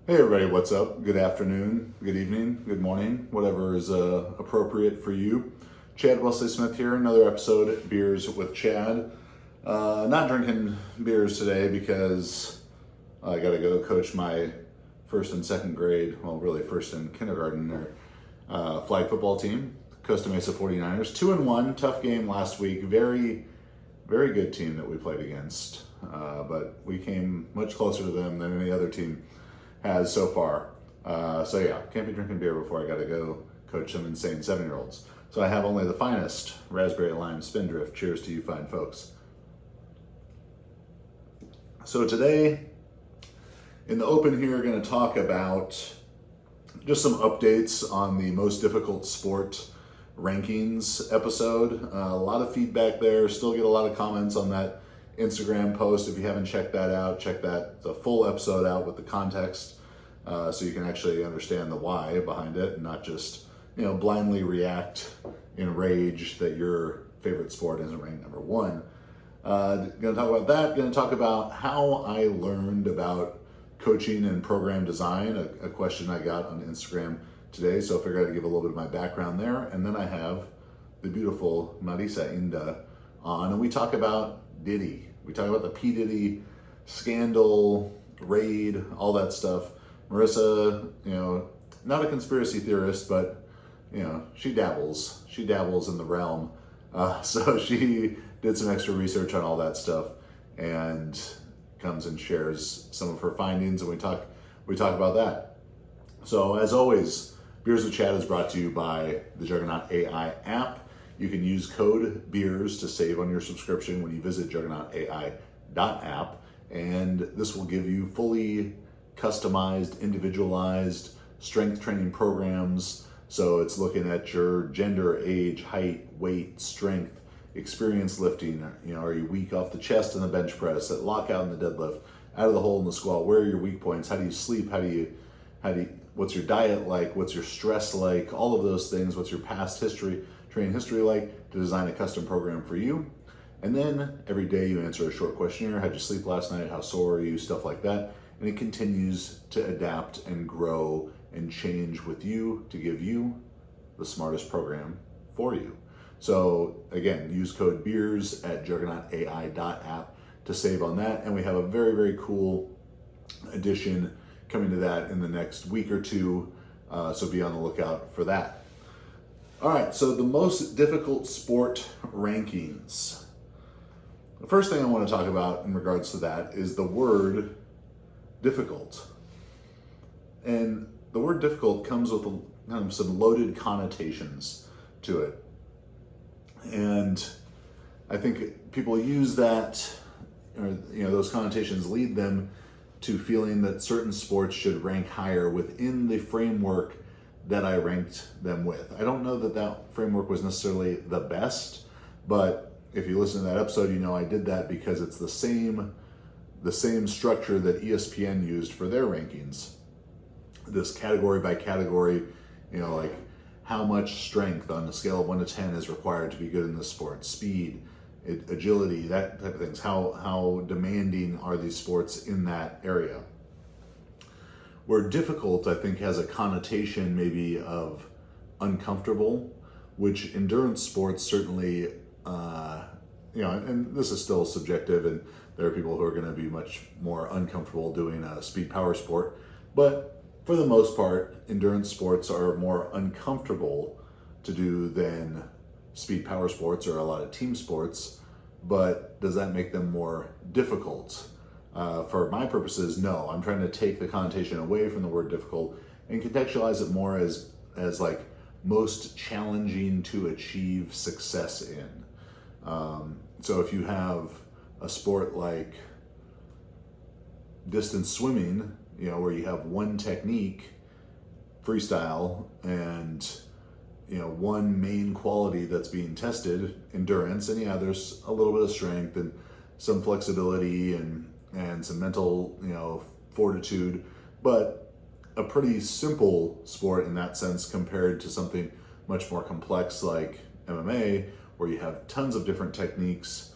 Hey everybody, what's up? Good afternoon, good evening, good morning, whatever is appropriate for you. Chad Wesley Smith here, another episode, Beers with Chad. Not drinking beers today because I gotta go coach my first and second grade, well really first and kindergarten, their flag football team, Costa Mesa 49ers. 2-1, tough game last week, very good team that we played against, but we came much closer to them than any other team has so far. So yeah, can't be drinking beer before I gotta go coach some insane 7-year-olds. So I have only the finest raspberry lime spindrift. Cheers to you fine folks. So today, in the open here, gonna talk about just some updates on the most difficult sport rankings episode. A lot of feedback there, still get a lot of comments on that Instagram post. If you haven't checked that out, check the full episode out with the context, so you can actually understand the why behind it and not just blindly react in rage that your favorite sport isn't ranked number one. Gonna talk about that. Gonna talk about how I learned about coaching and program design, a question I got on Instagram today, so I figured I'd give a little bit of my background there. And then I have the beautiful Marisa Inda on, and we talk about Diddy. We talk about the P. Diddy scandal, raid, all that stuff. Marisa, not a conspiracy theorist, but she dabbles. She dabbles in the realm. So she did some extra research on all that stuff and comes and shares some of her findings, and we talk about that. So as always, Beers with Chad is brought to you by the Juggernaut AI app. You can use code BEERS to save on your subscription when you visit juggernautai.app, and this will give you fully customized, individualized strength training programs. So it's looking at your gender, age, height, weight, strength, experience lifting. Are you weak off the chest in the bench press, at lockout in the deadlift, out of the hole in the squat? Where are your weak points? How do you sleep? What's your diet like? What's your stress like? All of those things. What's your past training history like, to design a custom program for you. And then every day you answer a short questionnaire. How'd you sleep last night? How sore are you? Stuff like that. And it continues to adapt and grow and change with you to give you the smartest program for you. So again, use code BEERS at juggernautai.app to save on that. And we have a very cool addition coming to that in the next week or two. So be on the lookout for that. All right, so the most difficult sport rankings. The first thing I want to talk about in regards to that is the word difficult. And the word difficult comes with some loaded connotations to it. And I think people use that, or those connotations lead them to feeling that certain sports should rank higher within the framework that I ranked them with. I don't know that framework was necessarily the best, but if you listen to that episode, I did that because it's the same structure that ESPN used for their rankings. This category by category, like how much strength on a scale of 1 to 10 is required to be good in this sport, speed, agility, that type of things. How demanding are these sports in that area? Where difficult, I think, has a connotation maybe of uncomfortable, which endurance sports certainly, and this is still subjective, and there are people who are going to be much more uncomfortable doing a speed power sport. But for the most part, endurance sports are more uncomfortable to do than speed power sports or a lot of team sports. But does that make them more difficult? For my purposes, no. I'm trying to take the connotation away from the word difficult and contextualize it more as like most challenging to achieve success in. So if you have a sport like distance swimming, where you have one technique, freestyle, and one main quality that's being tested, endurance, and there's a little bit of strength and some flexibility and some mental, fortitude, but a pretty simple sport in that sense compared to something much more complex like MMA, where you have tons of different techniques,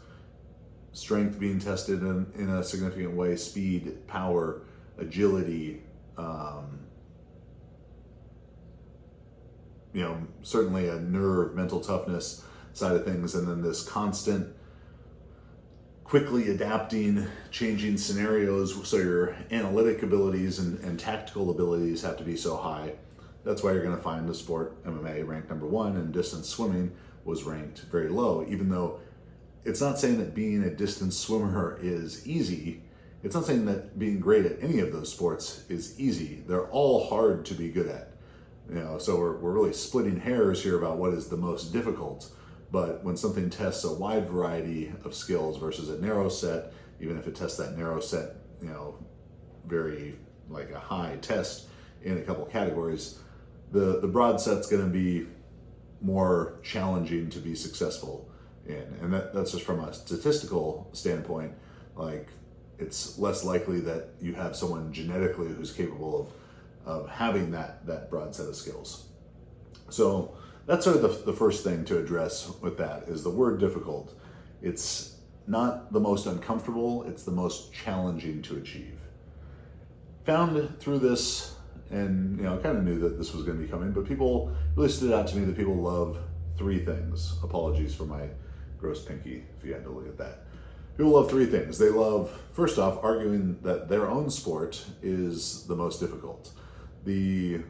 strength being tested in a significant way, speed, power, agility, certainly a nerve, mental toughness side of things, and then this constant, quickly adapting, changing scenarios, so your analytic abilities and tactical abilities have to be so high. That's why you're going to find the sport MMA ranked number 1, and distance swimming was ranked very low, even though it's not saying that being a distance swimmer is easy. It's not saying that being great at any of those sports is easy. They're all hard to be good at. So we're really splitting hairs here about what is the most difficult. But when something tests a wide variety of skills versus a narrow set, even if it tests that narrow set, very like a high test in a couple categories, the broad set's going to be more challenging to be successful in. And that's just from a statistical standpoint. Like, it's less likely that you have someone genetically who's capable of having that broad set of skills. So that's sort of the first thing to address with that is the word difficult. It's not the most uncomfortable, it's the most challenging to achieve. Found through this, and I kind of knew that this was going to be coming, but people really stood out to me that people love 3 things. Apologies for my gross pinky if you had to look at that. People love 3 things. They love, first off, arguing that their own sport is the most difficult. The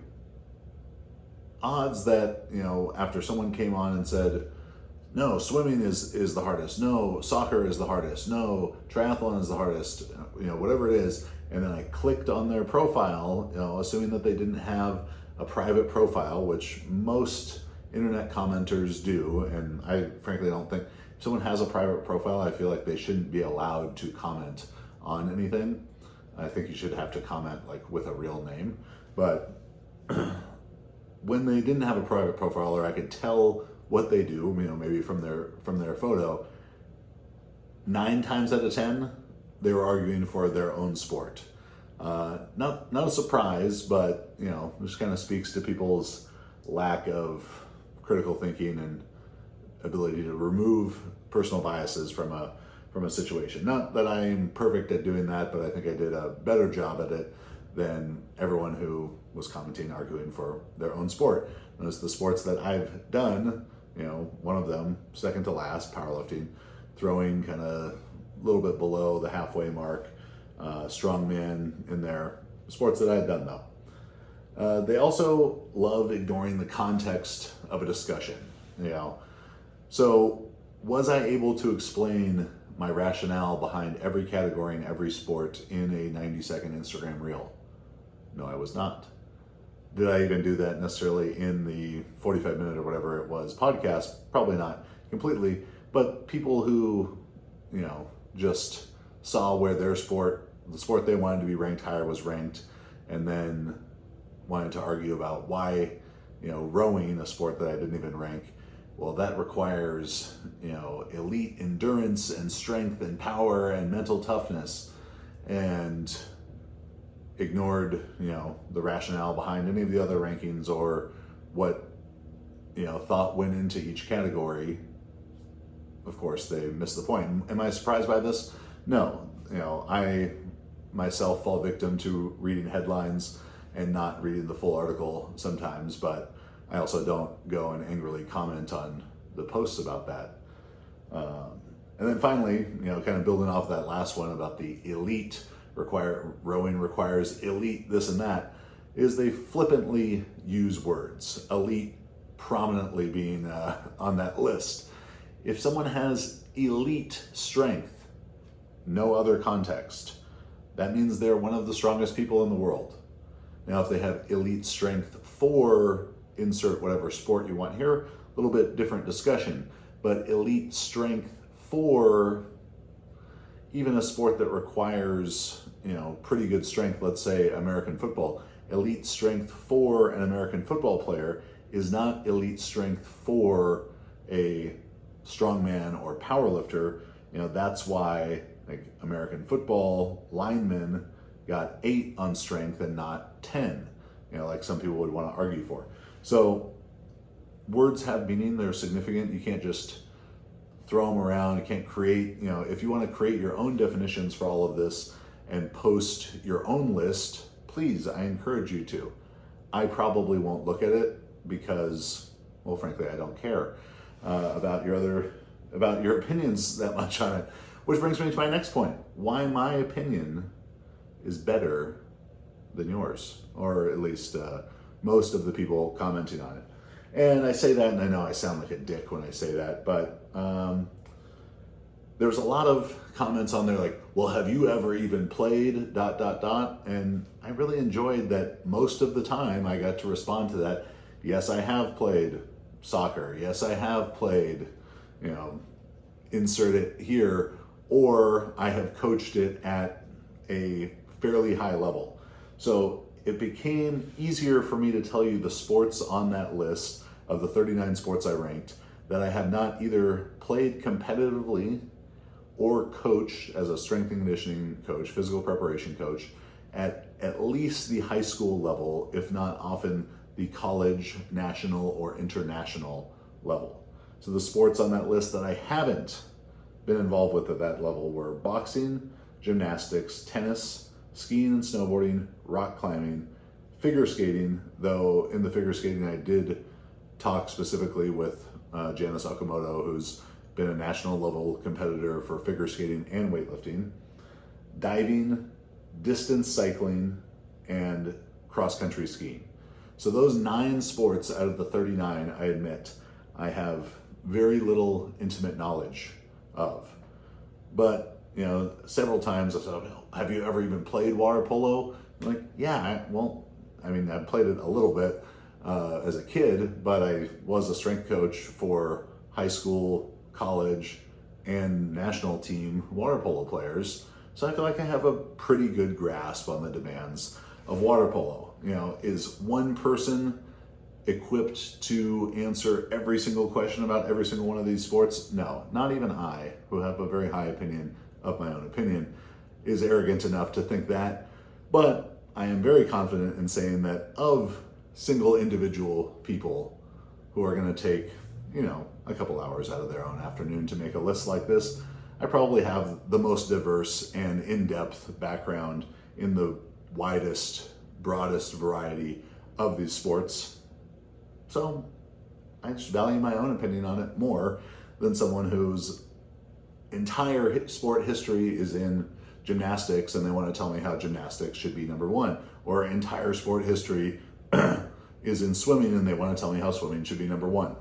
odds that, after someone came on and said, no, swimming is the hardest, no, soccer is the hardest, no, triathlon is the hardest, whatever it is, and then I clicked on their profile, assuming that they didn't have a private profile, which most internet commenters do, and I frankly don't think, if someone has a private profile, I feel like they shouldn't be allowed to comment on anything. I think you should have to comment like with a real name. But when they didn't have a private profile, or I could tell what they do, maybe from their photo, 9 times out of 10, they were arguing for their own sport. Not a surprise, but this kind of speaks to people's lack of critical thinking and ability to remove personal biases from a situation. Not that I'm perfect at doing that, but I think I did a better job at it than everyone who was commenting, arguing for their own sport. Notice the sports that I've done, one of them, second to last, powerlifting, throwing kind of a little bit below the halfway mark, strongman in there, sports that I had done though. They also love ignoring the context of a discussion, So was I able to explain my rationale behind every category and every sport in a 90-second Instagram reel? No, I was not. Did I even do that necessarily in the 45-minute or whatever it was podcast? Probably not completely, but people who, just saw where the sport they wanted to be ranked higher was ranked, and then wanted to argue about why, rowing, a sport that I didn't even rank, well, that requires, elite endurance and strength and power and mental toughness, and ignored, the rationale behind any of the other rankings or what, thought went into each category. Of course, they missed the point. Am I surprised by this? No. I myself fall victim to reading headlines and not reading the full article sometimes, but I also don't go and angrily comment on the posts about that. And then finally, kind of building off that last one about the elite rowing requires elite this and that, is they flippantly use words, elite prominently being on that list. If someone has elite strength, no other context, that means they're one of the strongest people in the world. Now, if they have elite strength for insert whatever sport you want here, a little bit different discussion, but elite strength for even a sport that requires, pretty good strength, let's say American football, elite strength for an American football player is not elite strength for a strongman or powerlifter. That's why like American football linemen got 8 on strength and not 10, like some people would want to argue for. So words have meaning, they're significant. You can't just throw them around. You can't create, if you want to create your own definitions for all of this and post your own list please, I encourage you to. I probably won't look at it because, well, frankly, I don't care about your opinions that much on it. Which brings me to my next point: why my opinion is better than yours, or at least most of the people commenting on it. And I say that, and I know I sound like a dick when I say that, but there's a lot of comments on there like, well, have you ever even played ... And I really enjoyed that most of the time I got to respond to that. Yes, I have played soccer. Yes, I have played, insert it here, or I have coached it at a fairly high level. So it became easier for me to tell you the sports on that list of the 39 sports I ranked that I have not either played competitively or coached as a strength and conditioning coach, physical preparation coach, at least the high school level, if not often the college, national, or international level. So the sports on that list that I haven't been involved with at that level were boxing, gymnastics, tennis, skiing and snowboarding, rock climbing, figure skating, though in the figure skating I did talk specifically with Janice Okamoto, who's been a national level competitor for figure skating and weightlifting, diving, distance cycling, and cross-country skiing. So those 9 sports out of the 39, I admit, I have very little intimate knowledge of. But, several times I said, have you ever even played water polo? I'm like, yeah, I played it a little bit as a kid, but I was a strength coach for high school, college, and national team water polo players. So I feel like I have a pretty good grasp on the demands of water polo. Is one person equipped to answer every single question about every single one of these sports? No, not even I, who have a very high opinion of my own opinion, is arrogant enough to think that. But I am very confident in saying that of single individual people who are going to take, a couple hours out of their own afternoon to make a list like this, I probably have the most diverse and in-depth background in the widest, broadest variety of these sports. So I just value my own opinion on it more than someone whose entire sport history is in gymnastics and they want to tell me how gymnastics should be number 1, or entire sport history is in swimming and they want to tell me how swimming should be number 1.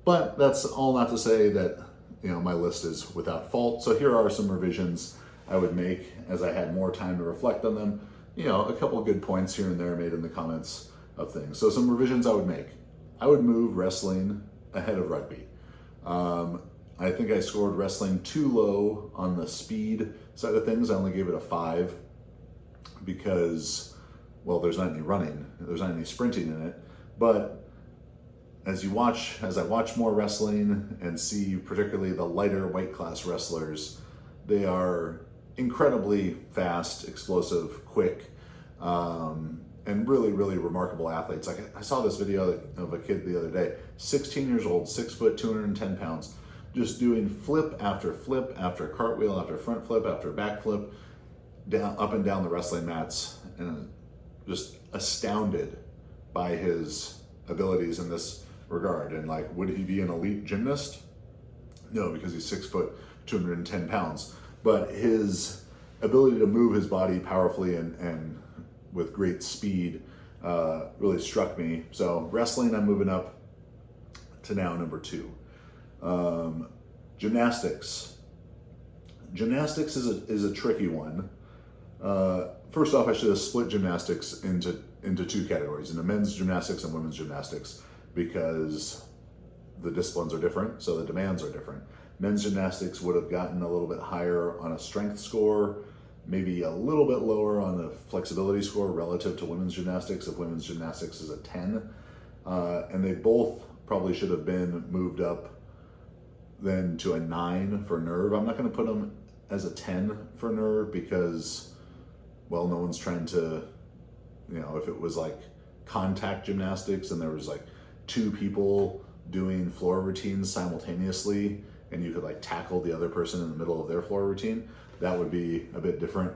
But that's all not to say that, my list is without fault. So here are some revisions I would make as I had more time to reflect on them. A couple of good points here and there made in the comments of things. So some revisions I would make. I would move wrestling ahead of rugby. I think I scored wrestling too low on the speed side of things. I only gave it a 5 because, well, there's not any running, there's not any sprinting in it. But as I watch more wrestling and see particularly the lighter weight class wrestlers, they are incredibly fast, explosive, quick, and really, really remarkable athletes. Like I saw this video of a kid the other day, 16 years old, 6 foot, 210 pounds, just doing flip after cartwheel after front flip after back flip, up and down the wrestling mats, and just astounded by his abilities in this regard. And would he be an elite gymnast? No, because he's 6 foot, 210 pounds. But his ability to move his body powerfully and with great speed really struck me. So wrestling, I'm moving up to now number 2. Gymnastics. Gymnastics is a tricky one. First off, I should have split gymnastics into 2 categories, into men's gymnastics and women's gymnastics, because the disciplines are different, so the demands are different. Men's gymnastics would have gotten a little bit higher on a strength score, maybe a little bit lower on a flexibility score relative to women's gymnastics, if women's gymnastics is a 10. And they both probably should have been moved up then to a 9 for nerve. I'm not going to put them as a 10 for nerve because, well, no one's trying to, if it was like contact gymnastics and there was 2 people doing floor routines simultaneously and you could tackle the other person in the middle of their floor routine, that would be a bit different.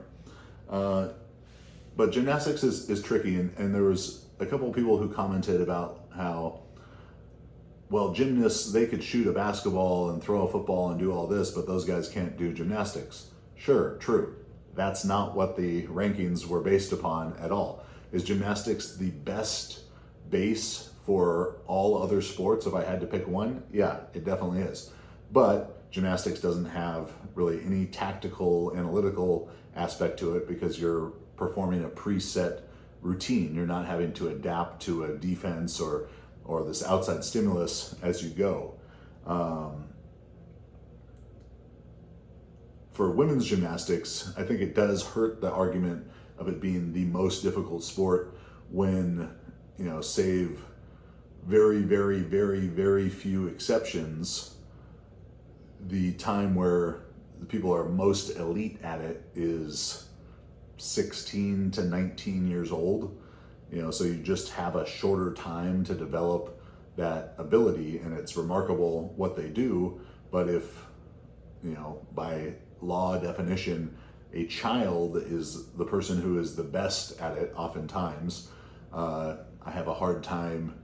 But gymnastics is tricky, and there was a couple of people who commented about how, well, gymnasts, they could shoot a basketball and throw a football and do all this, but those guys can't do gymnastics. Sure, true. That's not what the rankings were based upon at all. Is gymnastics the best base for all other sports if I had to pick one? Yeah, it definitely is. But gymnastics doesn't have really any tactical, analytical aspect to it because you're performing a preset routine. You're not having to adapt to a defense or this outside stimulus as you go. For women's gymnastics, I think it does hurt the argument of it being the most difficult sport when, save very, very, very, very few exceptions, the time where the people are most elite at it is 16 to 19 years old. So you just have a shorter time to develop that ability, and it's remarkable what they do. But if, by law definition, a child is the person who is the best at it oftentimes, I have a hard time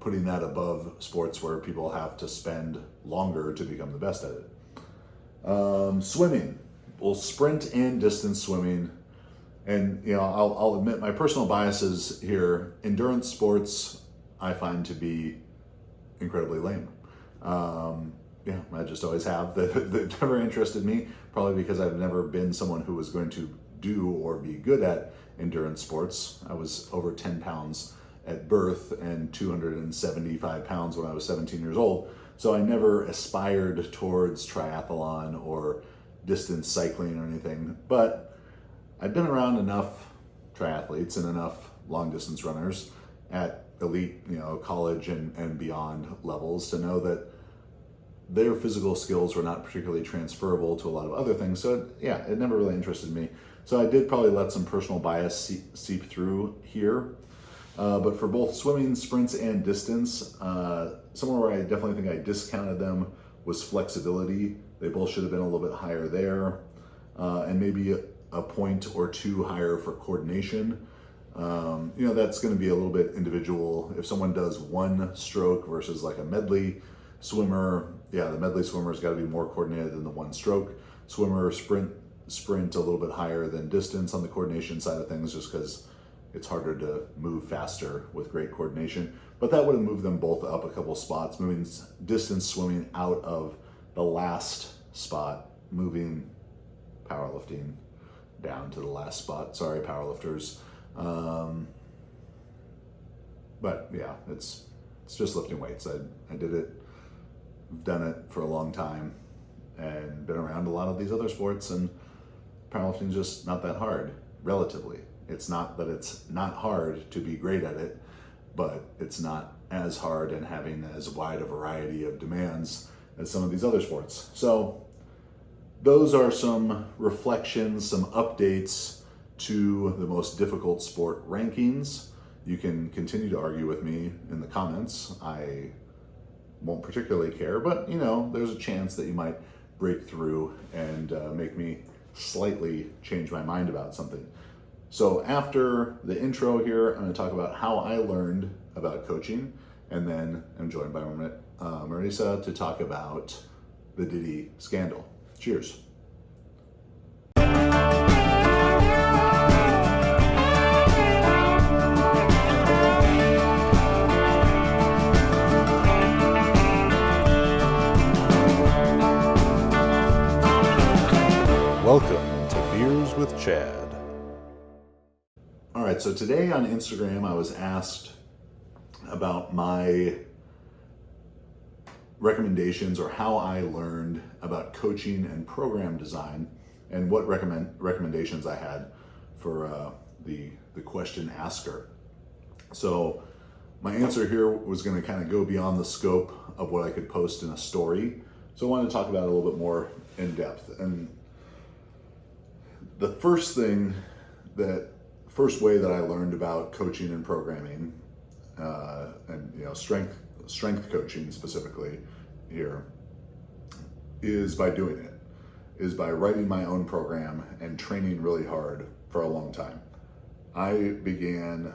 putting that above sports where people have to spend longer to become the best at it. Swimming. Well, sprint and distance swimming. And, I'll admit my personal biases here. Endurance sports I find to be incredibly lame. I just always have. They've never interested me, probably because I've never been someone who was going to do or be good at endurance sports. I was over 10 pounds at birth and 275 pounds when I was 17 years old. So I never aspired towards triathlon or distance cycling or anything. But I'd been around enough triathletes and enough long distance runners at elite, college and beyond levels to know that their physical skills were not particularly transferable to a lot of other things. So it never really interested me. So I did probably let some personal bias seep through here. But for both swimming, sprints, and distance, somewhere where I definitely think I discounted them was flexibility. They both should have been a little bit higher there. And maybe a point or two higher for coordination. That's going to be a little bit individual. If someone does one stroke versus like a medley swimmer, the medley swimmer's got to be more coordinated than the one stroke. Swimmer, sprint a little bit higher than distance on the coordination side of things, just because it's harder to move faster with great coordination. But that would have moved them both up a couple spots, moving distance swimming out of the last spot, moving powerlifting down to the last spot. Sorry, powerlifters. But it's just lifting weights. I did it. I've done it for a long time and been around a lot of these other sports, and powerlifting is just not that hard, relatively. It's not that it's not hard to be great at it, but it's not as hard and having as wide a variety of demands as some of these other sports. So those are some reflections, some updates to the most difficult sport rankings. You can continue to argue with me in the comments. I won't particularly care, but there's a chance that you might break through and make me slightly change my mind about something. So after the intro here, I'm going to talk about how I learned about coaching, and then I'm joined by Marisa to talk about the Diddy scandal. Cheers. Welcome to Beers with Chad. All right, so today on Instagram, I was asked about my recommendations or how I learned about coaching and program design and what recommendations I had for the question asker. So my answer here was going to kind of go beyond the scope of what I could post in a story. So I wanted to talk about it a little bit more in depth. And the first way that I learned about coaching and programming, and strength coaching specifically here, is by doing it, is by writing my own program and training really hard for a long time. I began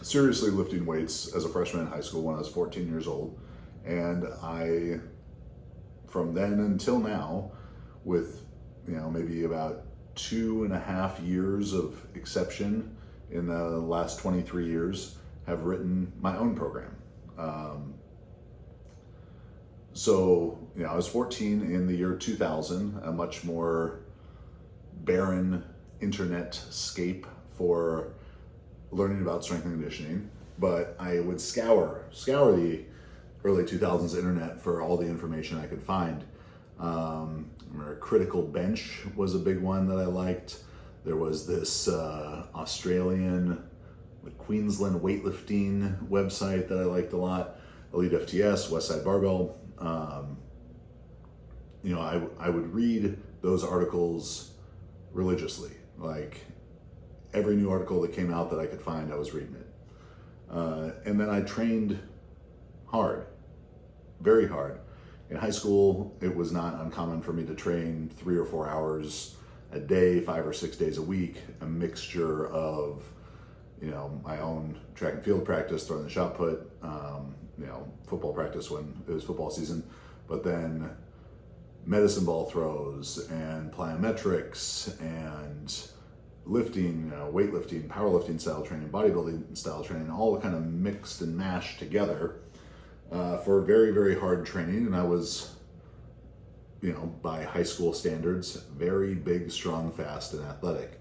seriously lifting weights as a freshman in high school when I was 14 years old. And from then until now, with, maybe about 2.5 years of exception in the last 23 years, have written my own program. I was 14 in the year 2000, a much more barren internet scape for learning about strength and conditioning, but I would scour the early 2000s internet for all the information I could find. I remember Critical Bench was a big one that I liked. There was this Australian, Queensland weightlifting website that I liked a lot. Elite FTS, Westside Barbell. I would read those articles religiously. Like every new article that came out that I could find, I was reading it. And then I trained hard, very hard. In high school, it was not uncommon for me to train 3 or 4 hours a day, 5 or 6 days a week, a mixture of, my own track and field practice, throwing the shot put, football practice when it was football season, but then medicine ball throws and plyometrics and lifting, weightlifting, powerlifting style training, bodybuilding style training, all kind of mixed and mashed together for very, very hard training. And I was, by high school standards, very big, strong, fast, and athletic.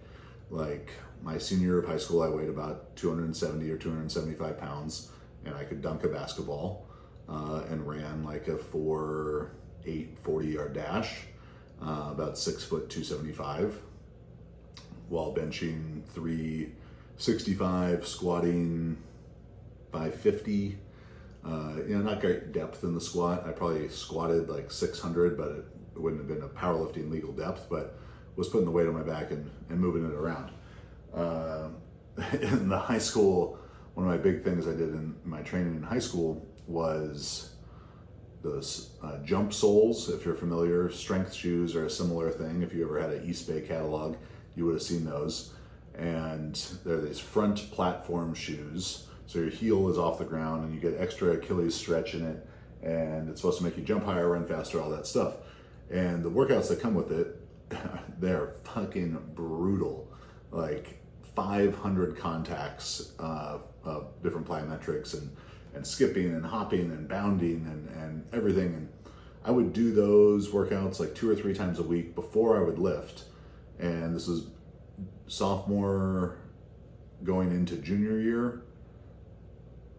Like my senior year of high school, I weighed about 270 or 275 pounds, and I could dunk a basketball and ran like a 4.8 40-yard dash, about 6 foot 275, while benching 365, squatting 550. Not great depth in the squat. I probably squatted like 600, but it wouldn't have been a powerlifting legal depth, but was putting the weight on my back and moving it around. In the high school, one of my big things I did in my training in high school was those jump soles. If you're familiar, strength shoes are a similar thing. If you ever had an East Bay catalog, you would have seen those. And they're these front platform shoes. So your heel is off the ground and you get extra Achilles stretch in it. And it's supposed to make you jump higher, run faster, all that stuff. And the workouts that come with it, they're fucking brutal. Like 500 contacts of different plyometrics and skipping and hopping and bounding and everything. And I would do those workouts like 2 or 3 times a week before I would lift. And this was sophomore going into junior year.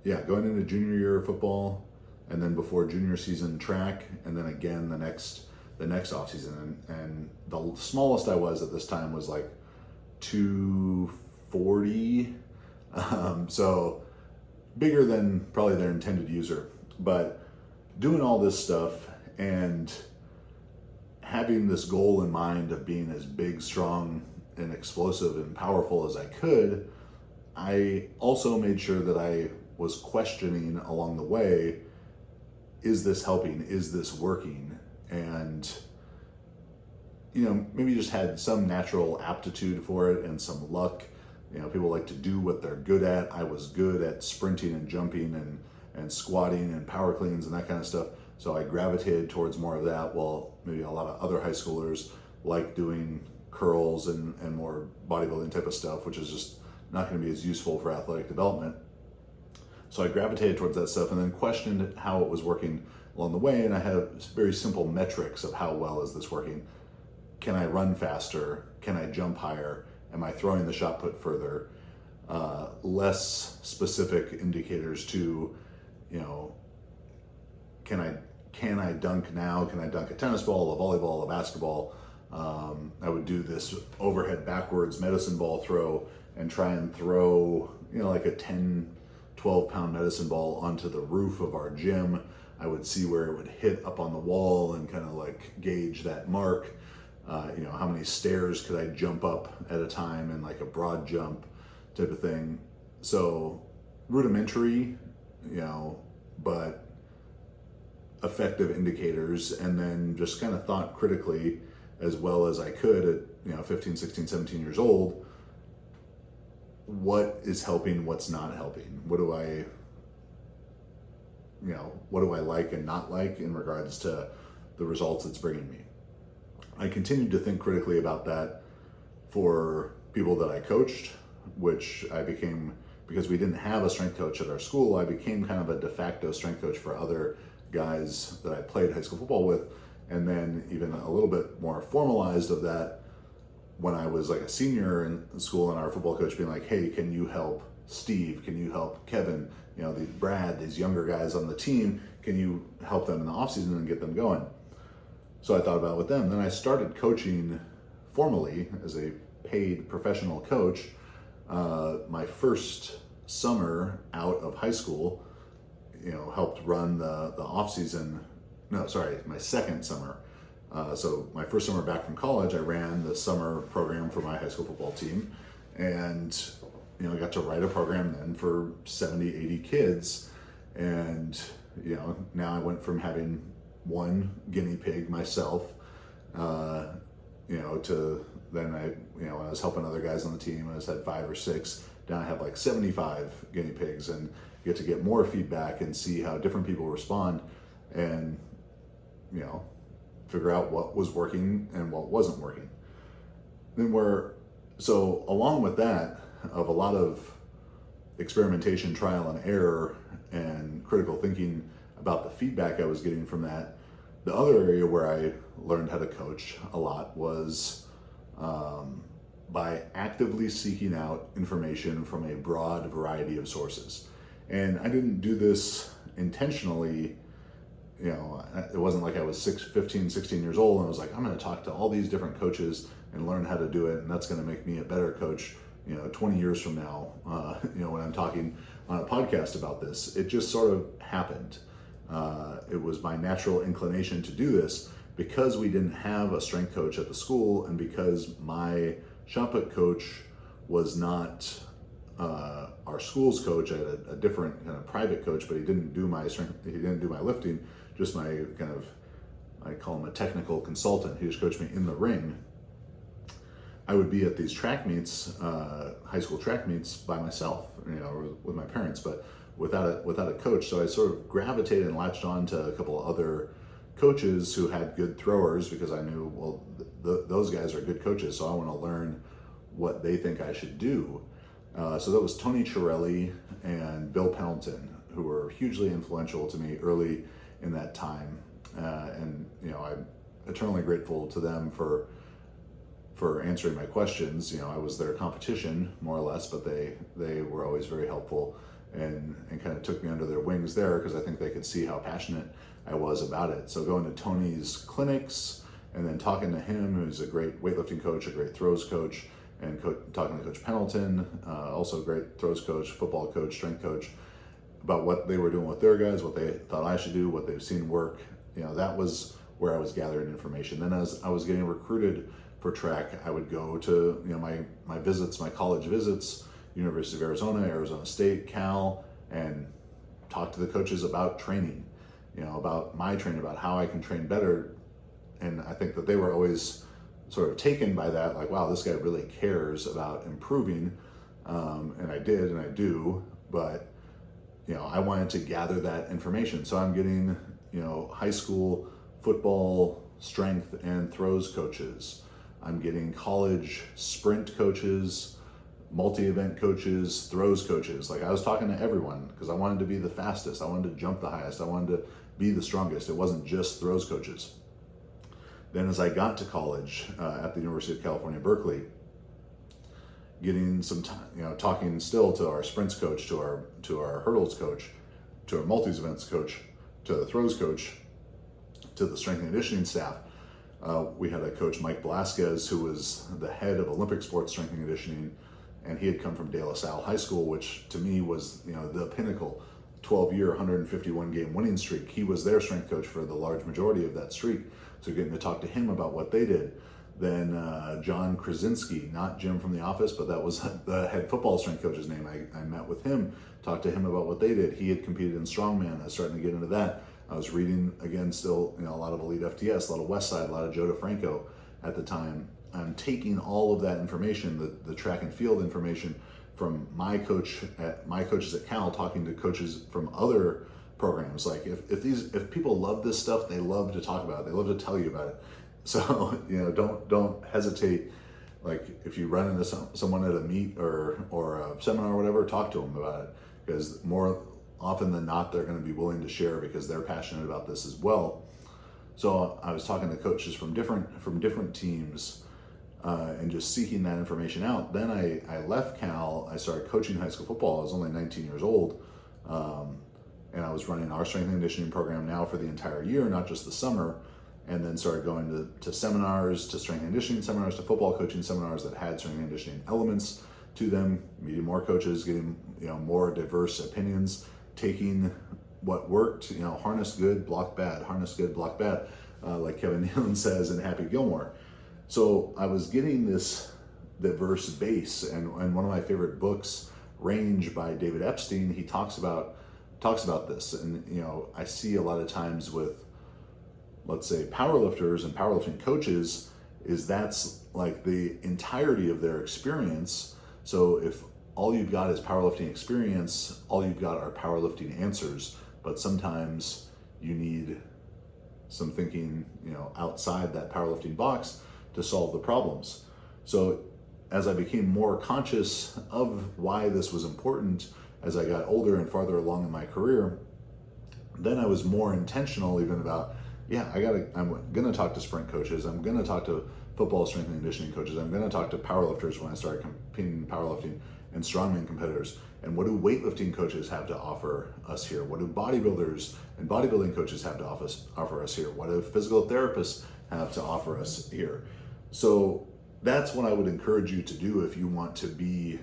Yeah, going into junior year of football, and then before junior season track, and then again the next off season. And the smallest I was at this time was like 240. So bigger than probably their intended user, but doing all this stuff and having this goal in mind of being as big, strong, and explosive and powerful as I could, I also made sure that I was questioning along the way, is this helping? Is this working? And, maybe just had some natural aptitude for it and some luck. People like to do what they're good at. I was good at sprinting and jumping and squatting and power cleans and that kind of stuff. So I gravitated towards more of that, while maybe a lot of other high schoolers like doing curls and more bodybuilding type of stuff, which is just not going to be as useful for athletic development. So I gravitated towards that stuff and then questioned how it was working along the way. And I had very simple metrics of how well is this working. Can I run faster? Can I jump higher? Am I throwing the shot put further? Less specific indicators to, can I dunk now? Can I dunk a tennis ball, a volleyball, a basketball? I would do this overhead backwards medicine ball throw and try and throw, like a 10, 12 pound medicine ball onto the roof of our gym. I would see where it would hit up on the wall and kind of like gauge that mark. How many stairs could I jump up at a time in like a broad jump type of thing. So rudimentary, but effective indicators, and then just kind of thought critically as well as I could 15, 16, 17 years old, what is helping, what's not helping? What do I like and not like in regards to the results it's bringing me? I continued to think critically about that for people that I coached, which I became, because we didn't have a strength coach at our school, I became kind of a de facto strength coach for other guys that I played high school football with. And then even a little bit more formalized of that when I was like a senior in school, and our football coach being like, hey, can you help Steve? Can you help Kevin? Brad, these younger guys on the team, can you help them in the offseason and get them going? So I thought about it with them. Then I started coaching formally as a paid professional coach my first summer out of high school, helped run the offseason. No, sorry, my second summer. So my first summer back from college, I ran the summer program for my high school football team, and I got to write a program then for 70, 80 kids. And now I went from having one guinea pig myself, to then when I was helping other guys on the team, I just had 5 or 6. Now I have like 75 guinea pigs, and get to get more feedback and see how different people respond, and figure out what was working and what wasn't working. So along with that, of a lot of experimentation, trial and error, and critical thinking about the feedback I was getting from that, the other area where I learned how to coach a lot was by actively seeking out information from a broad variety of sources. And I didn't do this intentionally. It wasn't like I was 15, 16 years old and I was like, I'm going to talk to all these different coaches and learn how to do it, and that's going to make me a better coach 20 years from now, when I'm talking on a podcast about this. It just sort of happened. It was my natural inclination to do this because we didn't have a strength coach at the school, and because my shot put coach was not our school's coach. I had a different kind of private coach, but he didn't do my strength, he didn't do my lifting, just my kind of, I call him a technical consultant. He just coached me in the ring. I would be at these track meets, high school track meets by myself, or with my parents, but without a coach. So I sort of gravitated and latched on to a couple of other coaches who had good throwers, because I knew, well, those guys are good coaches, so I want to learn what they think I should do. So that was Tony Chiarelli and Bill Pendleton, who were hugely influential to me early in that time. And I'm eternally grateful to them for answering my questions. I was their competition, more or less, but they were always very helpful and kind of took me under their wings there, because I think they could see how passionate I was about it. So going to Tony's clinics and then talking to him, who's a great weightlifting coach, a great throws coach, and talking to Coach Pendleton, also a great throws coach, football coach, strength coach, about what they were doing with their guys, what they thought I should do, what they've seen work. That was where I was gathering information. Then as I was getting recruited for track, I would go to my visits, my college visits, University of Arizona, Arizona State, Cal, and talk to the coaches about training, about my training, about how I can train better. And I think that they were always sort of taken by that, like, wow, this guy really cares about improving. And I did, and I do, but I wanted to gather that information. So I'm getting, high school football strength and throws coaches. I'm getting college sprint coaches, multi-event coaches, throws coaches. Like, I was talking to everyone because I wanted to be the fastest. I wanted to jump the highest. I wanted to be the strongest. It wasn't just throws coaches. Then as I got to college at the University of California, Berkeley, getting some time, talking still to our sprints coach, to our hurdles coach, to our multi-events coach, to the throws coach, to the strength and conditioning staff. We had a coach, Mike Velasquez, who was the head of Olympic sports strength and conditioning, and he had come from De La Salle High School, which to me was the pinnacle, 12-year, 151 game winning streak. He was their strength coach for the large majority of that streak. So getting to talk to him about what they did. Then John Krasinski, not Jim from The Office, but that was the head football strength coach's name. I met with him, talked to him about what they did. He had competed in strongman. I was starting to get into that. I was reading, again, still, a lot of Elite FTS, a lot of Westside, a lot of Joe DeFranco at the time. I'm taking all of that information, the track and field information from my coaches at Cal, talking to coaches from other programs. Like if people love this stuff, they love to talk about it. They love to tell you about it. So don't hesitate. Like if you run into someone at a meet or a seminar or whatever, talk to them about it, because more often than not, they're going to be willing to share because they're passionate about this as well. So I was talking to coaches from different teams and just seeking that information out. Then I left Cal. I started coaching high school football. I was only 19 years old. And I was running our strength and conditioning program now for the entire year, not just the summer. And then started going to seminars, to strength and conditioning seminars, to football coaching seminars that had strength and conditioning elements to them, meeting more coaches, getting more diverse opinions, taking what worked, harness good, block bad, harness good, block bad, like Kevin Nealon says in Happy Gilmore. So I was getting this diverse base, and one of my favorite books, Range by David Epstein, he talks about this. And I see a lot of times with, let's say, powerlifters and powerlifting coaches, is that's like the entirety of their experience. So if all you've got is powerlifting experience, all you've got are powerlifting answers. But sometimes you need some thinking, outside that powerlifting box to solve the problems. So as I became more conscious of why this was important, as I got older and farther along in my career, then I was more intentional even about, I'm gonna talk to sprint coaches, I'm gonna talk to football strength and conditioning coaches, I'm gonna talk to powerlifters when I started competing in powerlifting, and strongman competitors. And what do weightlifting coaches have to offer us here? What do bodybuilders and bodybuilding coaches have to offer us here? What do physical therapists have to offer us here? So that's what I would encourage you to do if you want to be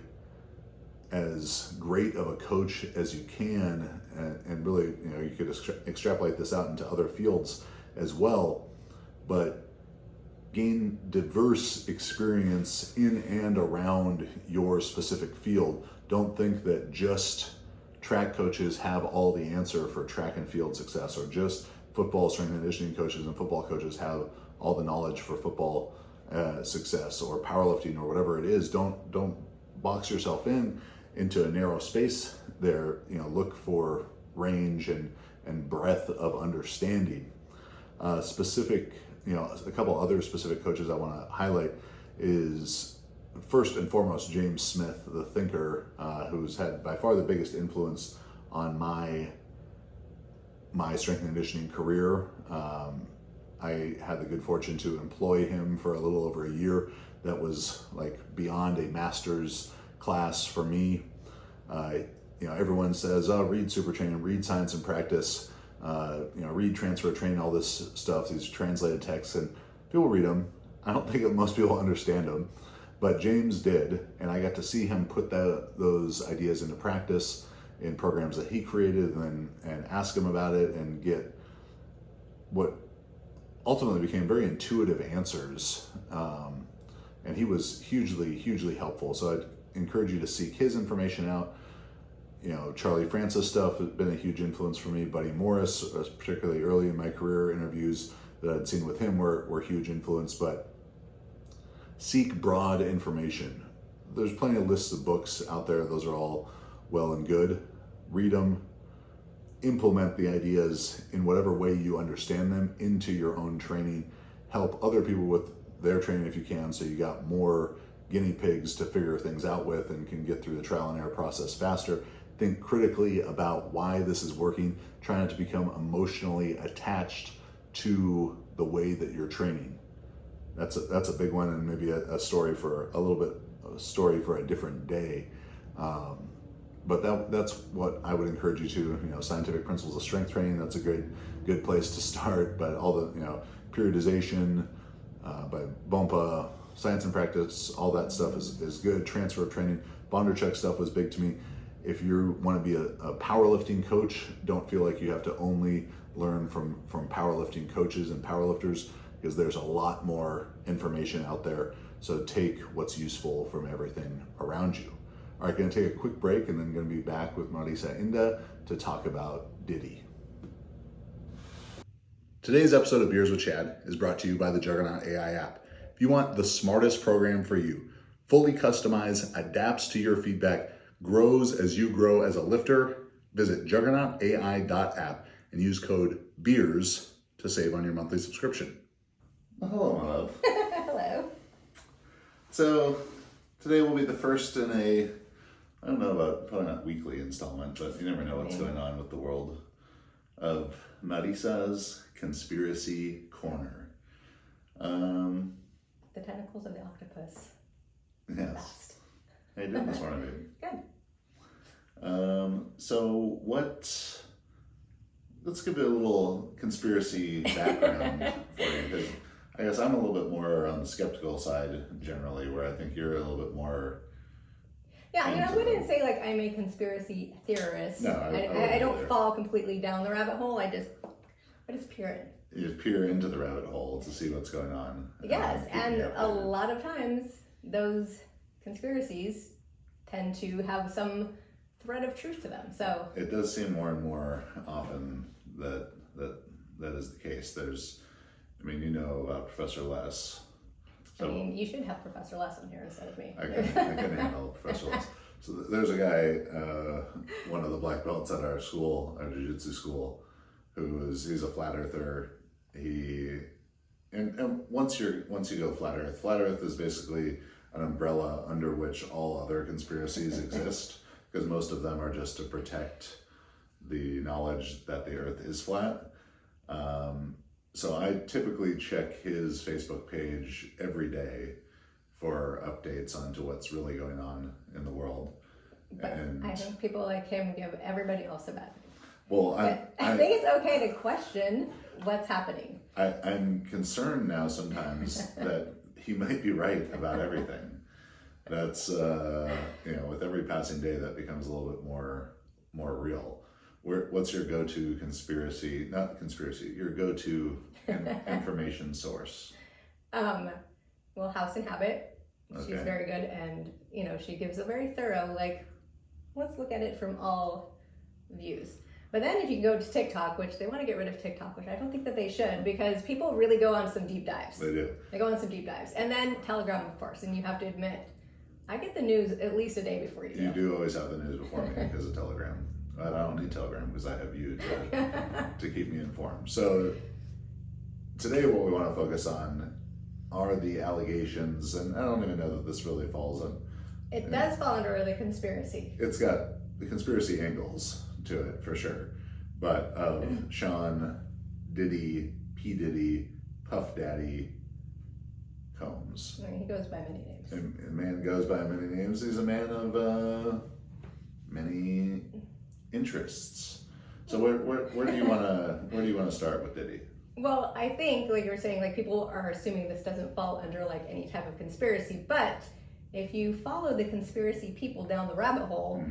as great of a coach as you can, and really, you could extrapolate this out into other fields as well, but gain diverse experience in and around your specific field. Don't think that just track coaches have all the answer for track and field success, or just football strength and conditioning coaches and football coaches have all the knowledge for football success, or powerlifting, or whatever it is. Don't box yourself into a narrow space there. Look for range and breadth of understanding. A couple other specific coaches I want to highlight is, first and foremost, James Smith, the thinker, who's had by far the biggest influence on my strength and conditioning career. I had the good fortune to employ him for a little over a year. That was like beyond a master's class for me. Everyone says, read Super Train, read Science and Practice, read Transfer Train, all this stuff, these translated texts, and people read them. I don't think that most people understand them, but James did, and I got to see him put those ideas into practice in programs that he created, and ask him about it, and get what ultimately became very intuitive answers. And he was hugely helpful. So I'd encourage you to seek his information out. Charlie Francis stuff has been a huge influence for me. Buddy Morris, particularly early in my career, interviews that I'd seen with him were huge influence. But seek broad information. There's plenty of lists of books out there. Those are all well and good. Read them. Implement the ideas in whatever way you understand them into your own training. Help other people with their training if you can, so you got more guinea pigs to figure things out with and can get through the trial and error process faster. Think critically about why this is working. Try not to become emotionally attached to the way that you're training. That's a big one, and maybe a story for a different day. But that's what I would encourage you to. Scientific Principles of Strength Training, that's a good place to start. But all the periodization by Bompa, Science and Practice, all that stuff is good. Transfer Training, Bondarchuk stuff was big to me. If you want to be a powerlifting coach, don't feel like you have to only learn from powerlifting coaches and powerlifters, because there's a lot more information out there. So take what's useful from everything around you. All right, going to take a quick break, and then going to be back with Marisa Inda to talk about Diddy. Today's episode of Beers with Chad is brought to you by the Juggernaut AI app. If If you want the smartest program for you, fully customized, adapts to your feedback, grows as you grow as a lifter, visit juggernautai.app and use code BEERS to save on your monthly subscription. Well, hello, my love. Hello. So today will be the first in a, I don't know about, probably not weekly installment, but you never know what's going on with the world of Marisa's Conspiracy Corner. The tentacles of the octopus. Yes. Best. How you doing this morning, baby? Good. So let's give it a little conspiracy background for you, because I guess I'm a little bit more on the skeptical side generally, where I think you're a little bit more. Yeah, I mean, I wouldn't say like I'm a conspiracy theorist. No, I don't fall completely down the rabbit hole. I just peer in. You just peer into the rabbit hole to see what's going on. Yes, and a lot of times those conspiracies tend to have some thread of truth to them. So it does seem more and more often that is the case. I mean, you know about Professor Les. I mean, you should have Professor Les on here instead of me. I can handle Professor Les. So there's a guy, one of the black belts at our school, our jiu-jitsu school, he's a flat earther. And once you go flat Earth is basically an umbrella under which all other conspiracies exist, because most of them are just to protect the knowledge that the Earth is flat. So I typically check his Facebook page every day for updates onto what's really going on in the world. But I think people like him give everybody else a bad. Well, I think it's okay to question what's happening. I'm concerned now sometimes that he might be right about everything. That's with every passing day that becomes a little bit more real. What's your go-to conspiracy? Not conspiracy. Your go-to information source. Well, House and Habit. Okay. She's very good, and she gives a very thorough let's look at it from all views. But then if you go to TikTok, which they want to get rid of TikTok, which I don't think that they should, because people really go on some deep dives. They do. They go on some deep dives. And then Telegram, of course, and you have to admit, I get the news at least a day before you do. You do always have the news before me because of Telegram. But I don't need Telegram because I have you to keep me informed. So today what we want to focus on are the allegations, and I don't even know that this really falls on. It does fall under the conspiracy. It's got the conspiracy angles to it for sure, but of Sean Diddy, P. Diddy, Puff Daddy Combs. I mean, he goes by many names. A man goes by many names. He's a man of many interests. So where do you want to start with Diddy? Well, I think, like you were saying, people are assuming this doesn't fall under any type of conspiracy, but if you follow the conspiracy people down the rabbit hole,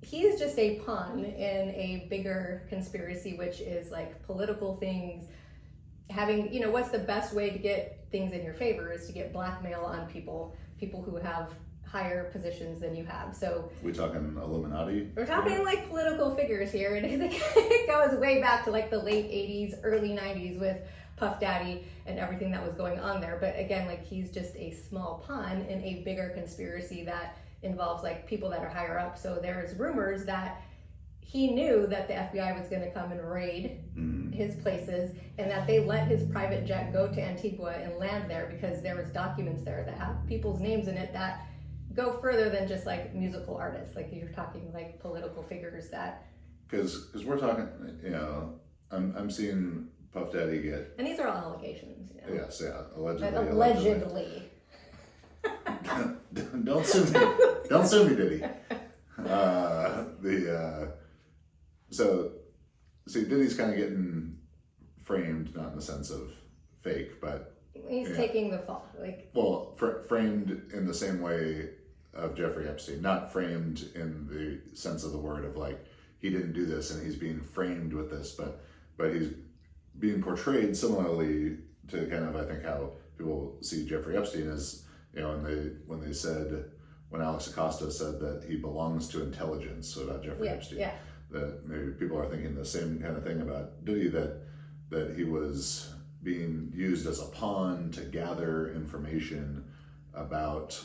he's just a pawn in a bigger conspiracy, which is political things. Having, what's the best way to get things in your favor is to get blackmail on people who have higher positions than you have. So we talking Illuminati? We're talking political figures here, and I think it goes way back to the late 80s, early 90s with Puff Daddy and everything that was going on there. But again, he's just a small pawn in a bigger conspiracy that involves people that are higher up. So there's rumors that he knew that the FBI was going to come and raid his places, and that they let his private jet go to Antigua and land there because there was documents there that have people's names in it that go further than just musical artists. You're talking political figures that. Because we're talking, I'm seeing Puff Daddy get. And these are all allegations. Yes, yeah, allegedly. But allegedly. Don't sue me. Don't sue me, Diddy. So Diddy's kind of getting framed, not in the sense of fake, but he's taking the fall. Framed in the same way of Jeffrey Epstein, not framed in the sense of the word of he didn't do this and he's being framed with this, but he's being portrayed similarly to kind of, I think, how people see Jeffrey Epstein as, when Alex Acosta said that he belongs to intelligence, so about Jeffrey Epstein, that maybe people are thinking the same kind of thing about Diddy, that he was being used as a pawn to gather information about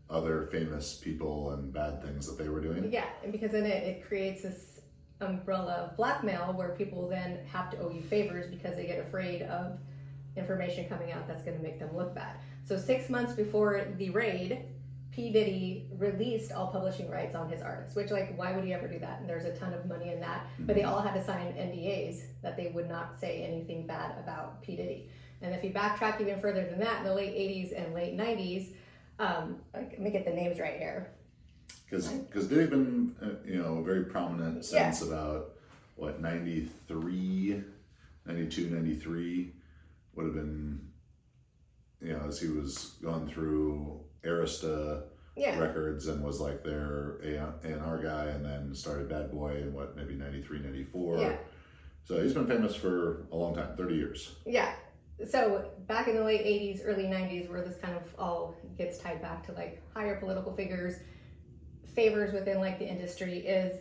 other famous people and bad things that they were doing. Yeah, and because then it creates this umbrella of blackmail where people then have to owe you favors because they get afraid of information coming out that's going to make them look bad. So 6 months before the raid, P. Diddy released all publishing rights on his artists, which, like, why would he ever do that? And there's a ton of money in that. But they all had to sign NDAs that they would not say anything bad about P. Diddy. And if you backtrack even further than that, in the late 80s and late 90s, let me get the names right here. Because Diddy been, very prominent since about, 93, 92, 93 would have been, as he was going through Arista Records and was like their A&R guy, and then started Bad Boy in maybe 93, 94. Yeah. So he's been famous for a long time, 30 years. Yeah. So back in the late 80s, early 90s, where this kind of all gets tied back to like higher political figures, favors within like the industry is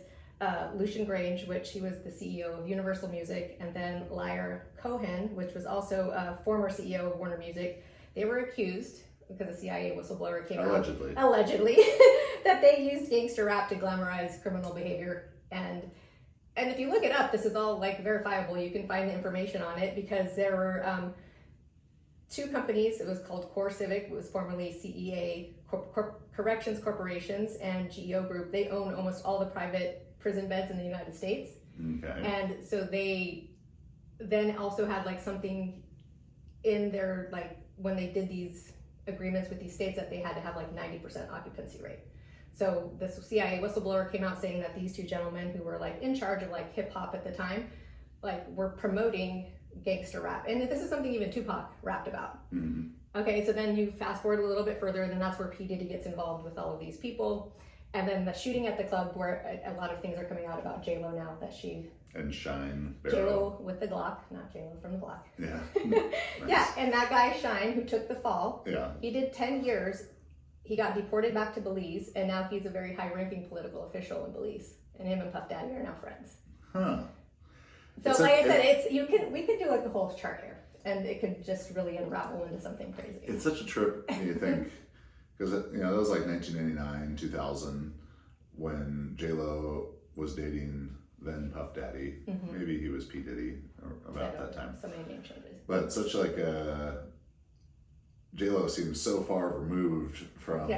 Lucian Grange, which he was the CEO of Universal Music, and then Lyre Cohen, which was also a former CEO of Warner Music. They were accused, because a CIA whistleblower came allegedly that they used gangster rap to glamorize criminal behavior. And if you look it up, this is all like verifiable. You can find the information on it because there were two companies. It was called Core Civic, it was formerly CEA Corrections Corporations, and GEO Group. They own almost all the private prison beds in the United States. Okay. And so they then also had like something in their, like when they did these agreements with these states, that they had to have like 90% occupancy rate. So this CIA whistleblower came out saying that these two gentlemen who were like in charge of like hip hop at the time, like were promoting gangster rap. And this is something even Tupac rapped about. Mm-hmm. Okay, so then you fast forward a little bit further, and then that's where P. Diddy gets involved with all of these people. And then the shooting at the club, where a lot of things are coming out about J-Lo now, that she... And Shine Barrow. J-Lo with the Glock, not J-Lo from the Block. Yeah. Nice. Yeah, and that guy Shine, who took the fall, he did 10 years. He got deported back to Belize, and now he's a very high-ranking political official in Belize. And him and Puff Daddy are now friends. Huh. So I said, we could do like a whole chart here, and it could just really unravel into something crazy. It's such a trip when you think, because that was like 1999, 2000, when J-Lo was dating then Puff Daddy. Mm-hmm. Maybe he was P. Diddy about that time. So many name changes. But such like a J-Lo seems so far removed from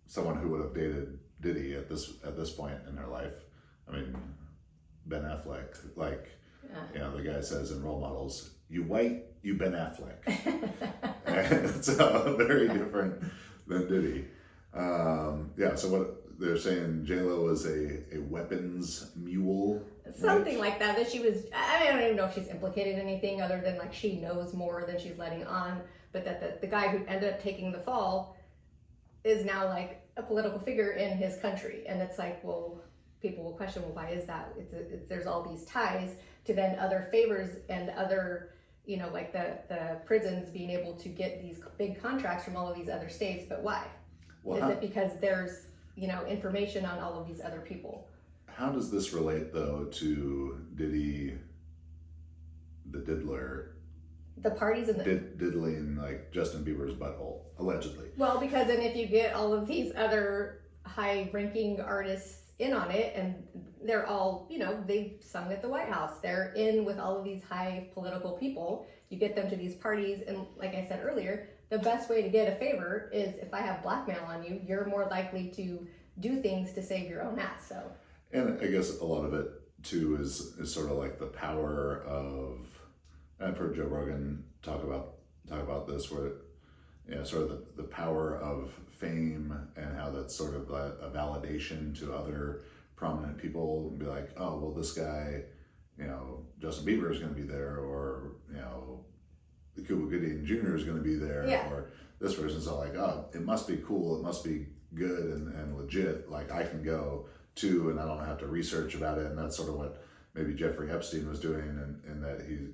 someone who would have dated Diddy at this point in her life. I mean, Ben Affleck, the guy says in Role Models, "You white, you Ben Affleck." And it's very different than Diddy. So what they're saying, J-Lo is a weapons mule. Something like that. That she was, I don't even know if she's implicated in anything other than like she knows more than she's letting on. But that the guy who ended up taking the fall is now like a political figure in his country. And it's like, well, people will question, well, why is that? There's all these ties to then other favors and other, like the prisons being able to get these big contracts from all of these other states. But why? Is it because there's, information on all of these other people? How does this relate, though, to Diddy, the diddler? The parties and diddling like Justin Bieber's butthole, allegedly. Well, because then if you get all of these other high-ranking artists in on it, and they're all, they've sung at the White House, they're in with all of these high political people, you get them to these parties, and like I said earlier, the best way to get a favor is if I have blackmail on you, you're more likely to do things to save your own ass. So, and I guess a lot of it too is sort of like the power of, I've heard Joe Rogan talk about this, where sort of the power of fame and how that's sort of a validation to other prominent people, and be like, oh well, this guy, Justin Bieber is going to be there, or the Cuba Gooding Jr. is going to be there, or this person's all like, oh, it must be cool, it must be good and legit, like I can go too, and I don't have to research about it. And that's sort of what maybe Jeffrey Epstein was doing, and that if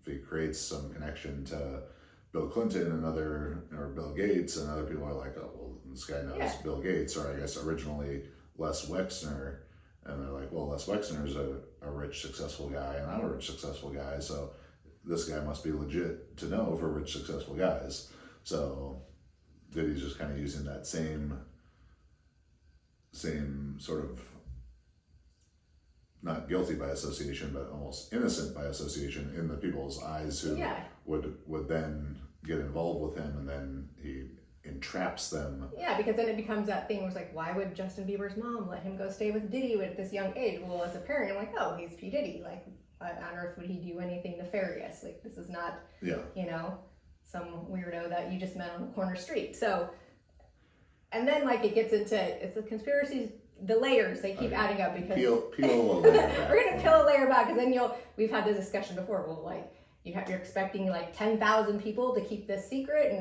he creates some connection to Bill Clinton or Bill Gates, and other people are like, oh, well, this guy knows Bill Gates, or I guess originally Les Wexner, and they're like, well, Les Wexner is a rich, successful guy, and I'm a rich, successful guy, so this guy must be legit to know for rich, successful guys. So Diddy's just kind of using that same sort of, not guilty by association, but almost innocent by association in the people's eyes who would then get involved with him, and then he entraps them. Yeah, because then it becomes that thing where it's like, why would Justin Bieber's mom let him go stay with Diddy at this young age? Well, as a parent, I'm like, oh, he's P. Diddy. Like, why on earth would he do anything nefarious? Like, this is not, some weirdo that you just met on the corner street. So, and then like it gets into, it's the conspiracies, the layers, they keep adding up because peel a layer back. We're gonna peel a layer back, because then we've had this discussion before. Well, like you're expecting like 10,000 people to keep this secret,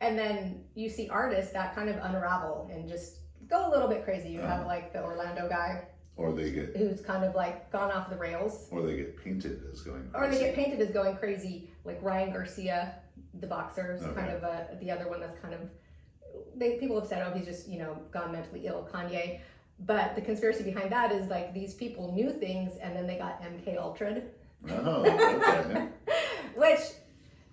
and then you see artists that kind of unravel and just go a little bit crazy. You have like the Orlando guy, or they get who's kind of like gone off the rails, or they get painted as going crazy. Or they get painted as going crazy, like Ryan Garcia, the boxer, is kind of the other one that's kind of, people have said, oh, he's just gone mentally ill, Kanye. But the conspiracy behind that is like these people knew things and then they got MK Ultra'd. Oh, okay. Which,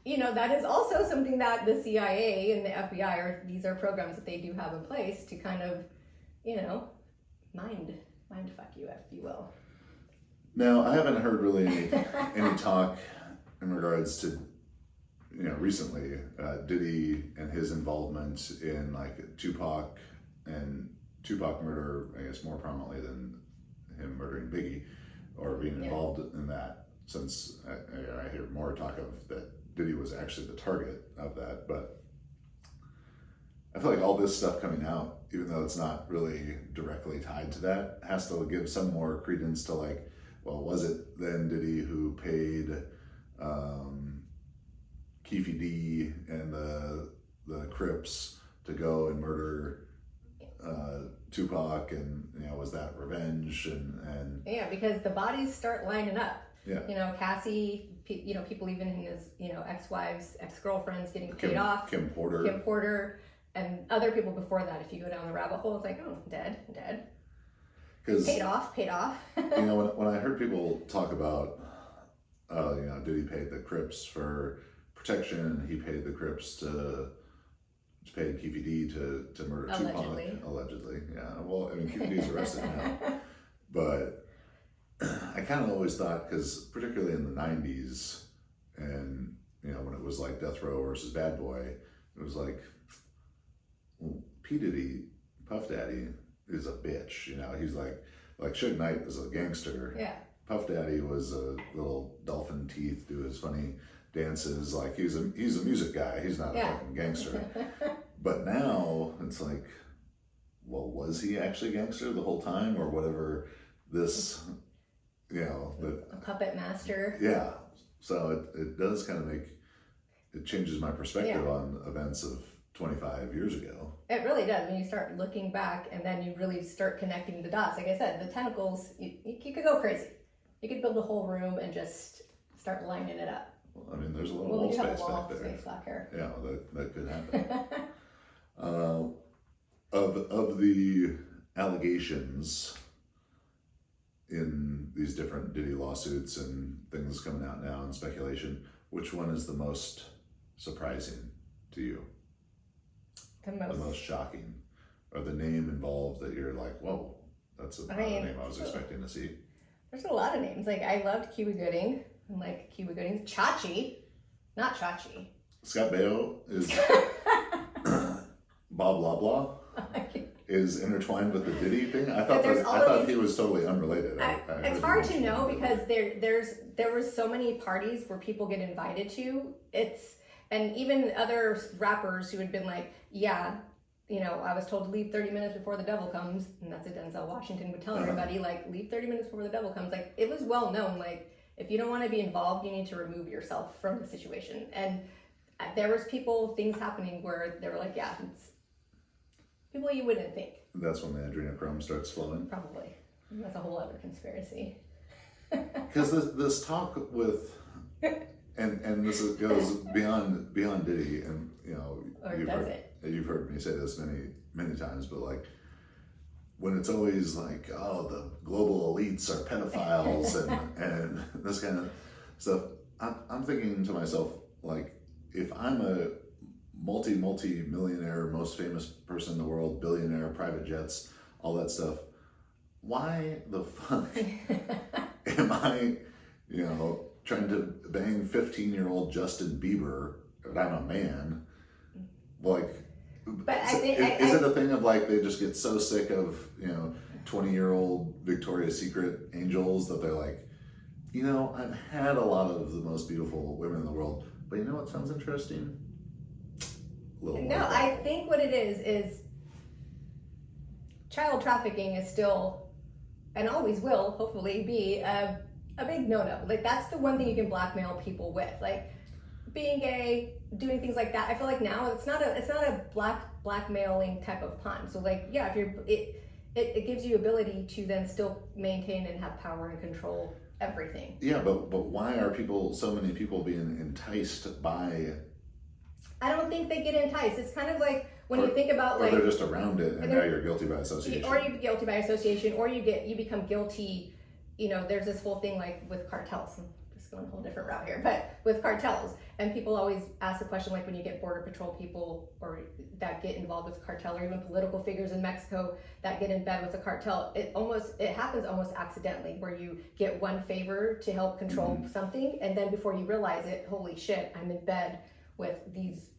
that is also something that the CIA and the FBI these are programs that they do have in place to kind of, mind fuck you, if you will. Now, I haven't heard really any talk in regards to, recently, Diddy and his involvement in like Tupac murder, I guess more prominently than him murdering Biggie, or being involved in that, since I hear more talk of that Diddy was actually the target of that. But I feel like all this stuff coming out, even though it's not really directly tied to that, has to give some more credence to like, well, was it then Diddy who paid Keefe D and the Crips to go and murder Tupac, and was that revenge? And yeah, because the bodies start lining up. Yeah. Cassie, people even in his ex-wives, ex-girlfriends getting paid off. Kim Porter, and other people before that. If you go down the rabbit hole, it's like, oh, dead. Because paid off. When I heard people talk about, Diddy paid the Crips for protection, and he paid the Crips to pay Keefe D to murder Tupac. Allegedly, yeah. Well, I mean, Keefe D's arrested now. But I kind of always thought, because particularly in the 90s, and, when it was like Death Row versus Bad Boy, it was like, well, P. Diddy, Puff Daddy, is a bitch. He's like Suge Knight is a gangster. Yeah. Puff Daddy was a little dolphin teeth, do his funny dances, like he's a music guy, he's not a fucking gangster. But now it's like, well, was he actually a gangster the whole time, or whatever this, a puppet master. Yeah. So it does kind of it changes my perspective on events of 25 years ago. It really does. When you start looking back, and then you really start connecting the dots. Like I said, the tentacles, you could go crazy. You could build a whole room and just start lining it up. Well, I mean, there's a little wall space back there. Space back here. Yeah, that could happen. Of the allegations in these different Diddy lawsuits and things coming out now and speculation, which one is the most surprising to you? The most shocking? Or the name involved that you're like, whoa, that's not a name I was expecting to see. There's a lot of names. Like, I loved Cuba Gooding. And like Cuba Gooding's Chachi, not Chachi. Scott Baio is Bob Loblaw is intertwined with the Diddy thing. I thought he was totally unrelated. It's hard to know, because there was so many parties where people get invited to. And even other rappers who had been like, I was told to leave 30 minutes before the devil comes, and that's what Denzel Washington would tell everybody, like, leave 30 minutes before the devil comes. Like, it was well known, like, if you don't want to be involved, you need to remove yourself from the situation. And there was things happening where they were like, it's people you wouldn't think. That's when the adrenochrome starts flowing? Probably. That's a whole other conspiracy. Because this talk with, and this goes beyond Diddy, and you've heard me say this many times, but like, when it's always like, oh, the global elites are pedophiles and this kind of stuff, I'm thinking to myself, like, if I'm a multi-millionaire, most famous person in the world, billionaire, private jets, all that stuff, why the fuck am I, trying to bang 15-year-old Justin Bieber, and I'm a man? Like, but I think is it a thing of like they just get so sick of 20-year-old Victoria's Secret angels that they're like, I've had a lot of the most beautiful women in the world, but you know what sounds interesting? I think what it is child trafficking is still, and always will, hopefully, be a big no-no. Like, that's the one thing you can blackmail people with. Like, being gay, doing things like that. I feel like now it's not a blackmailing type of pun. So, like, yeah, if you're, it gives you ability to then still maintain and have power and control everything. Yeah, but why are so many people being enticed by? I don't think they get enticed. It's kind of like when you think about they're just around it, and now you're guilty by association. Or you're guilty by association, or you become guilty. There's this whole thing like with cartels. I'm just going a whole different route here, but with cartels, and people always ask the question, like when you get border patrol people or that get involved with cartel, or even political figures in Mexico that get in bed with a cartel, it happens almost accidentally, where you get one favor to help control something, and then before you realize it, holy shit, I'm in bed with these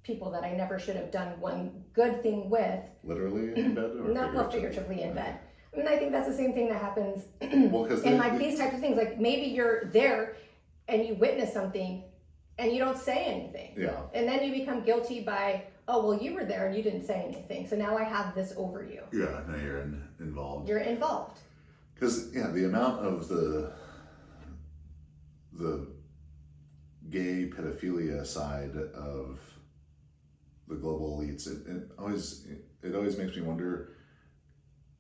people that I never should have done one good thing with. Literally in bed? Or figuratively in bed. I mean, I think that's the same thing that happens in these types of things. Like, maybe you're there and you witness something and you don't say anything. Yeah. And then you become guilty by, oh, well, you were there and you didn't say anything, so now I have this over you. Yeah, now you're involved. You're involved. Because, the amount of the gay pedophilia side of the global elites, it always makes me wonder,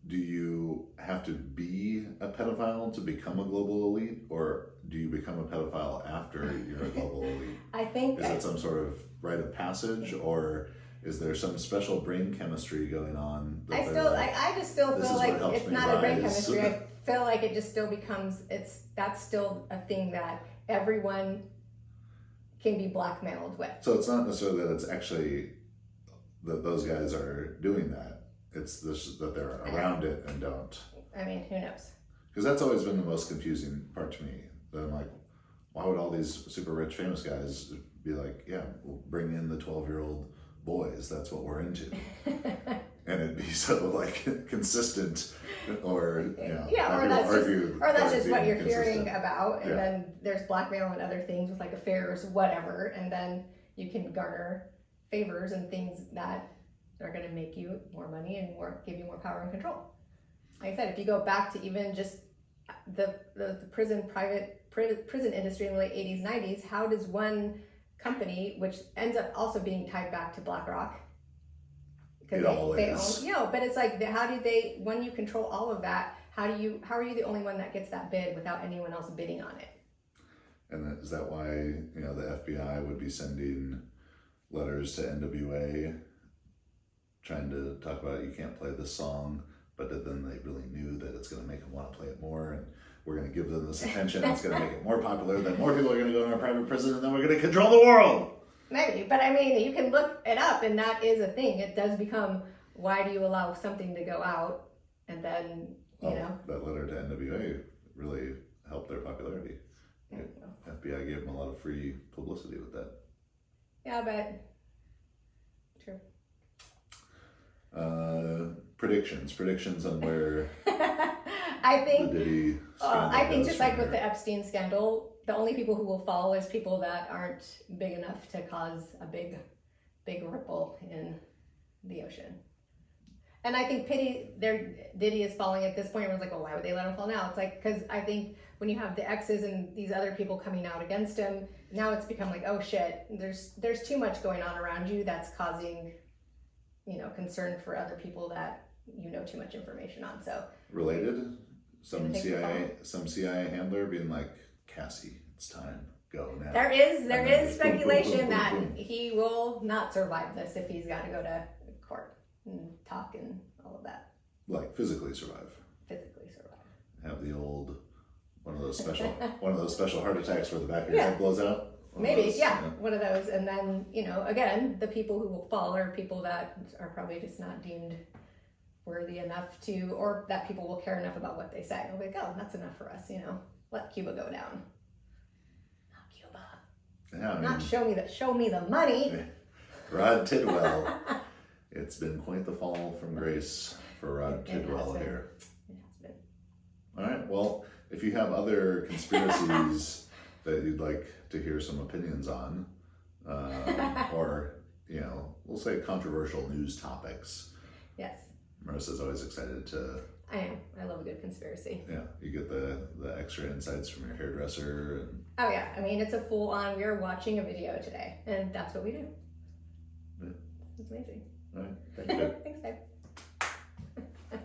do you have to be a pedophile to become a global elite, or do you become a pedophile after you're a global elite? I think is it some sort of rite of passage, or is there some special brain chemistry going on? I just still feel like it's not a brain chemistry. I feel like it just still becomes, that's still a thing that everyone can be blackmailed with. So it's not necessarily that it's actually that those guys are doing that. It's this, that they're around it and don't. I mean, who knows? Because that's always been the most confusing part to me. That I'm like, why would all these super rich famous guys be like, yeah, we'll bring in the 12-year-old boys, that's what we're into. And it'd be so like consistent, or or that's just what you're hearing about, and then there's blackmail and other things with like affairs, whatever, and then you can garner favors and things that are going to make you more money and give you more power and control. Like I said, if you go back to even just the prison industry in the late 80s, 90s, how does one company, which ends up also being tied back to BlackRock, because they own, but it's like, how do they, when you control all of that, how are you the only one that gets that bid without anyone else bidding on it? And is that why the FBI would be sending letters to NWA trying to talk about, you can't play this song, but then they really knew that it's going to make them want to play it more, and we're going to give them this attention, it's going to make it more popular, then more people are going to go in our private prison, and then we're going to control the world. Maybe, but I mean, you can look it up, and that is a thing. It does become, why do you allow something to go out, and then, that letter to NWA really helped their popularity. FBI gave them a lot of free publicity with that. Yeah, but true. Predictions on where I think the Diddy scandal I think just like here. with the Epstein scandal, the only people who will fall is people that aren't big enough to cause a big ripple in the ocean. And I think Diddy is falling at this point. Everyone's like, well, why would they let him fall now? It's like, because I think when you have the exes and these other people coming out against him, now it's become like, oh shit, there's too much going on around you that's causing, concern for other people that too much information on. So related, some CIA handler being like, Cassie, it's time, go now. There is speculation that he will not survive this if he's got to go to court and talk and all of that. Like physically survive. Physically survive. Have the old, One of those special heart attacks where the back of your head blows out. Maybe, yeah, one of those. And then, you know, again, the people who will fall are people that are probably just not deemed worthy enough to, or that people will care enough about what they say. They'll be like, oh, that's enough for us, you know. Let Cuba go down. Not Cuba. Yeah, I mean, not show me the money. Rod Tidwell. It's been quite the fall from grace for Rod Tidwell here. It has been. All right. Well, if you have other conspiracies that you'd like to hear some opinions on, or, you know, we'll say controversial news topics. Yes. Marisa's always excited to. I am. I love a good conspiracy. Yeah, you get the extra insights from your hairdresser. And oh yeah, I mean, it's a full on, we are watching a video today, and that's what we do. Yeah. It's amazing. All right, thank you. Thanks, babe.